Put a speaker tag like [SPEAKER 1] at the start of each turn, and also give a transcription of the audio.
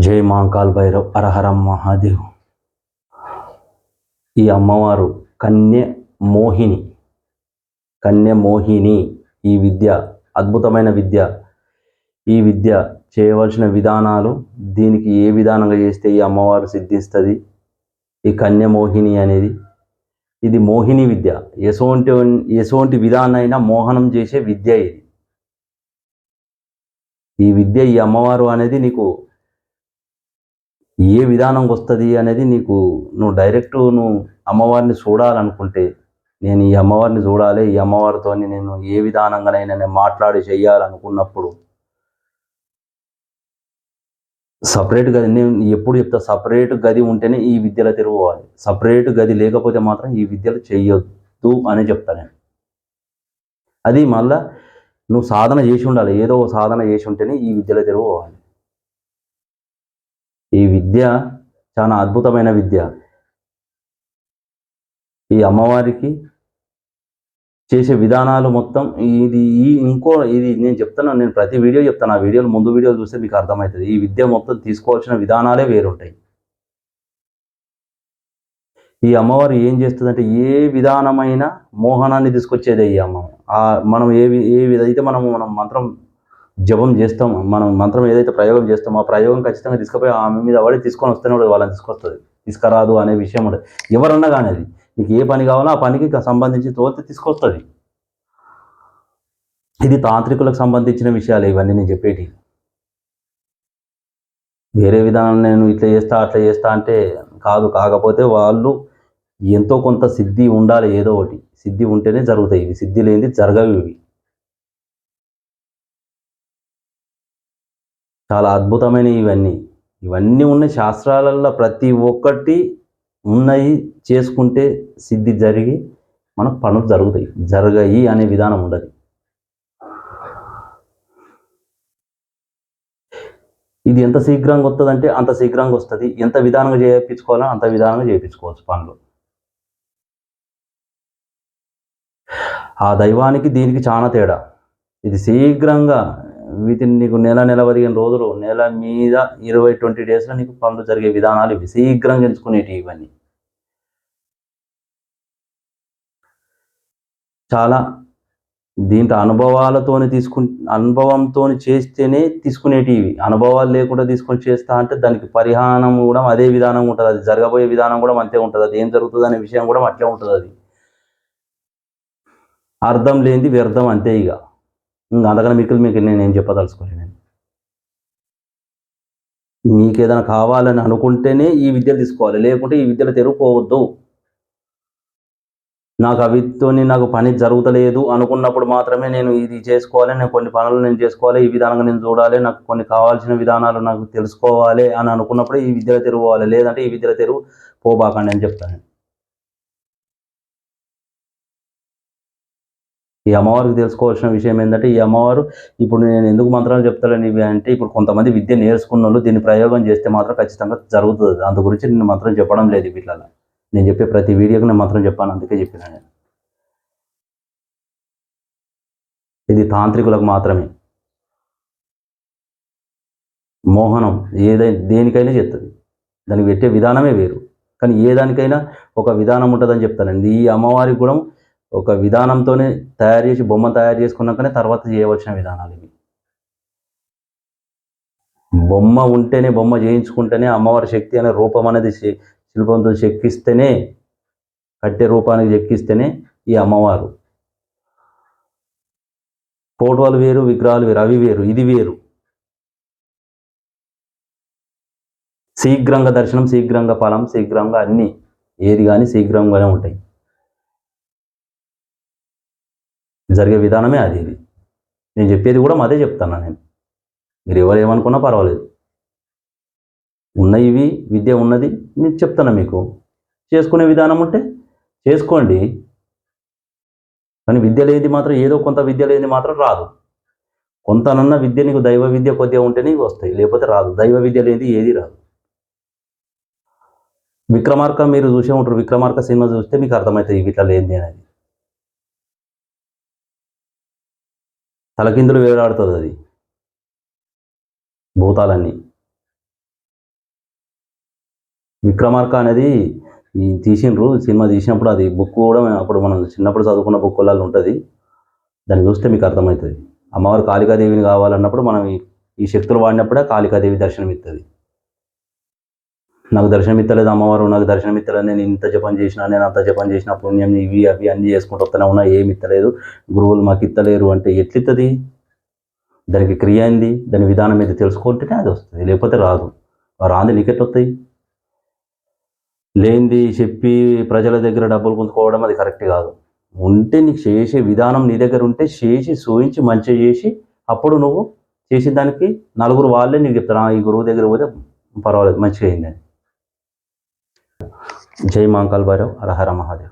[SPEAKER 1] జై మహాకాల్ భైరవ్ హరహరం మహాదేవ్. ఈ అమ్మవారు కన్య మోహిని. కన్య మోహిని. ఈ విద్య అద్భుతమైన విద్య. ఈ విద్య చేయవలసిన విధానాలు, దీనికి ఏ విధానంగా చేస్తే ఈ అమ్మవారు సిద్ధిస్తుంది. ఈ కన్య మోహిని అనేది ఇది మోహిని విద్య. ఎటువంటి విధానైనా మోహనం చేసే విద్య ఇది. ఈ విద్య, ఈ అమ్మవారు అనేది నీకు ఏ విధానంగా వస్తుంది అనేది నువ్వు డైరెక్ట్ అమ్మవారిని చూడాలనుకుంటే, నేను ఈ అమ్మవారిని చూడాలి, ఈ అమ్మవారితో నేను ఏ విధానంగానైనా నేను మాట్లాడి చేయాలనుకున్నప్పుడు సపరేట్ గది, నేను ఎప్పుడు చెప్తా, సపరేట్ గది ఉంటేనే ఈ విద్యలో తిరగవాలి. సపరేట్ గది లేకపోతే మాత్రం ఈ విద్యలు చెయ్యొద్దు అని చెప్తా నేను. అది మళ్ళా నువ్వు సాధన చేసి ఉండాలి. ఏదో సాధన చేసి ఉంటేనే ఈ విద్యలో తిరగవాలి. ఈ విద్య చాలా అద్భుతమైన విద్య. ఈ అమ్మవారికి చేసే విధానాలు మొత్తం ఇది నేను చెప్తాను. నేను ప్రతి వీడియో చెప్తాను. ఆ వీడియోలు ముందు వీడియోలు చూస్తే మీకు అర్థమవుతుంది. ఈ విద్య మొత్తం తీసుకోవాల్సిన విధానాలే వేరుంటాయి. ఈ అమ్మవారు ఏం చేస్తుందంటే, ఏ విధానమైన మోహనాన్ని తీసుకొచ్చేదే ఈ అమ్మ. మనం ఏదైతే మనం మంత్రం జపం చేస్తాం, మనం మంత్రం ఏదైతే ప్రయోగం చేస్తామో ఆ ప్రయోగం ఖచ్చితంగా తీసుకుపోయి ఆమె మీద వాడి తీసుకొని వస్తేనే వాళ్ళని తీసుకొస్తుంది. తీసుకురాదు అనే విషయం ఉండదు. ఎవరన్నా కానీ అది నీకు ఏ పని కావాలో ఆ పనికి సంబంధించి తోలితే తీసుకొస్తుంది. ఇది తాంత్రికులకు సంబంధించిన విషయాలు ఇవన్నీ నేను చెప్పేటి. వేరే విధానం నేను ఇట్లా చేస్తా అట్లా చేస్తా అంటే కాదు. కాకపోతే వాళ్ళు ఎంతో కొంత సిద్ధి ఉండాలి. ఏదో ఒకటి సిద్ధి ఉంటేనే జరుగుతాయి. ఇవి సిద్ధి లేనిది జరగవు. ఇవి చాలా అద్భుతమైనవి. ఇవన్నీ ఉన్నాయి శాస్త్రాలలో. ప్రతి ఒక్కటి ఉన్నాయి. చేసుకుంటే సిద్ధి జరిగి మనకు పనులు జరుగుతాయి. జరగాయి అనే విధానం ఉండదు. ఇది ఎంత శీఘ్రంగా వస్తుందంటే అంత శీఘ్రంగా వస్తుంది. ఎంత విధానంగా చేయించుకోవాలో అంత విధానంగా చేయించుకోవచ్చు పనులు. ఆ దైవానికి దీనికి చాలా తేడా. ఇది శీఘ్రంగా నీకు నెల 15 రోజులు, నెల మీద 20 డేస్లో నీకు పనులు జరిగే విధానాలు ఇవి. శీఘ్రంగా ఎంచుకునేటివి ఇవన్నీ. చాలా దీంట్లో అనుభవంతో చేస్తేనే తీసుకునేటివి. అనుభవాలు లేకుండా తీసుకొని చేస్తా అంటే దానికి పరిహారం కూడా అదే విధానంగా ఉంటుంది. అది జరగబోయే విధానం కూడా అంతే ఉంటుంది. అది ఏం జరుగుతుంది అనే విషయం కూడా అట్లే ఉంటుంది. అది అర్థం లేనిది వ్యర్థం అంతే. ఇక అందుకని మీకు నేనేం చెప్పదలుచుకోలేదు. మీకు ఏదైనా కావాలని అనుకుంటేనే ఈ విద్యలు తీసుకోవాలి. లేకుంటే ఈ విద్యలు తెరుపుకోవద్దు. నాకు పని జరుగుతలేదు అనుకున్నప్పుడు మాత్రమే నేను ఇది చేసుకోవాలి, నేను కొన్ని పనులు నేను చేసుకోవాలి, ఈ విధానంగా నేను చూడాలి, నాకు కొన్ని కావాల్సిన విధానాలు నాకు తెలుసుకోవాలి అని అనుకున్నప్పుడే ఈ విద్యలో తిరగవాలి. లేదంటే ఈ విద్యలో తెరువు పోబాకండి అని చెప్తాను. ఈ అమ్మవారికి తెలుసుకోవాల్సిన విషయం ఏంటంటే, ఈ అమ్మవారు ఇప్పుడు నేను ఎందుకు మంత్రాలు చెప్తాను ఇవి అంటే, ఇప్పుడు కొంతమంది విద్య నేర్చుకున్న వాళ్ళు దీన్ని ప్రయోగం చేస్తే మాత్రం ఖచ్చితంగా జరుగుతుంది. అందు గురించి నేను మంత్రం చెప్పడం లేదు. వీటిలో నేను చెప్పే ప్రతి వీడియోకి నేను మంత్రం చెప్పాను. అందుకే చెప్పినా నేను. ఇది తాంత్రికులకు మాత్రమే. మోహనం దేనికైనా చేస్తుంది. దానికి పెట్టే విధానమే వేరు. కానీ ఏ దానికైనా ఒక విధానం ఉంటుందని చెప్తానండి. ఈ అమ్మవారికి కూడా ఒక విధానంతోనే తయారు చేసి బొమ్మ తయారు చేసుకున్నాకనే తర్వాత చేయవలసిన విధానాలు ఇవి. బొమ్మ ఉంటేనే, బొమ్మ చేయించుకుంటేనే అమ్మవారి శక్తి అనే రూపం అనేది శిల్పంతో చెక్కిస్తేనే, కట్టే రూపానికి చెక్కిస్తేనే ఈ అమ్మవారు. ఫోటోలు వేరు, విగ్రహాలు వేరు. అవి వేరు, ఇది వేరు. శీఘ్రంగా దర్శనం, శీఘ్రంగా ఫలం, శీఘ్రంగా అన్నీ. ఏది కానీ శీఘ్రంగానే ఉంటాయి. జరిగే విధానమే అది. ఇది నేను చెప్పేది కూడా అదే చెప్తాను నేను. మీరు ఎవరు ఏమనుకున్నా పర్వాలేదు. ఇవి విద్య ఉన్నది నేను చెప్తాను మీకు. చేసుకునే విధానం ఉంటే చేసుకోండి. కానీ విద్య లేనిది మాత్రం, ఏదో కొంత విద్య లేనిది మాత్రం రాదు. కొంతనన్న విద్య నీకు దైవ విద్య కొద్దిగా ఉంటేనే వస్తాయి, లేకపోతే రాదు. దైవ విద్య లేనిది ఏది రాదు. విక్రమార్క మీరు చూసే ఉంటారు. విక్రమార్క సినిమా చూస్తే మీకు అర్థమవుతుంది ఇట్లా లేనిది అనేది. తలకిందులు వేలాడుతుంది అది, భూతాలన్నీ. విక్రమార్క అనేది ఈ తీసిండ్రు సినిమా తీసినప్పుడు, అది బుక్ కూడా అప్పుడు మనం చిన్నప్పుడు చదువుకున్న బుక్కులలో ఉంటుంది. దాన్ని చూస్తే మీకు అర్థమవుతుంది. అమ్మవారు కాళికాదేవిని కావాలన్నప్పుడు మనం ఈ శక్తులు వాడినప్పుడే కాళికాదేవి దర్శనం ఇస్తుంది. నాకు దర్శనం ఇస్తలేదు అమ్మవారు, నాకు దర్శనం ఇస్తలేదు, నేను ఇంత జపం చేసినా, నేను అంత జపం చేసిన, పుణ్యం ఇవి అవి అన్నీ చేసుకుంటూ వస్తూనే ఉన్నా, ఏమి ఇస్తలేదు, గురువులు మాకు ఇస్తలేరు అంటే ఎట్లిస్తుంది? దానికి క్రియ ఏంది, దాని విధానం ఏది తెలుసుకుంటేనే అది వస్తుంది, లేకపోతే రాదు. రాంది నీకెట్లొస్తాయి? లేనిది చెప్పి ప్రజల దగ్గర డబ్బులు పొందుకోవడం అది కరెక్ట్ కాదు. ఉంటే నీకు చేసే విధానం నీ దగ్గర ఉంటే చేసి చూయించి మంచిగా చేసి అప్పుడు నువ్వు చేసిన దానికి నలుగురు వాళ్ళే నీకు చెప్తారు, ఈ గురువు దగ్గర పోతే పర్వాలేదు మంచిగా అయిందని. జై మహాకాల్ భైరవ్, హర హర మహాదేవ్.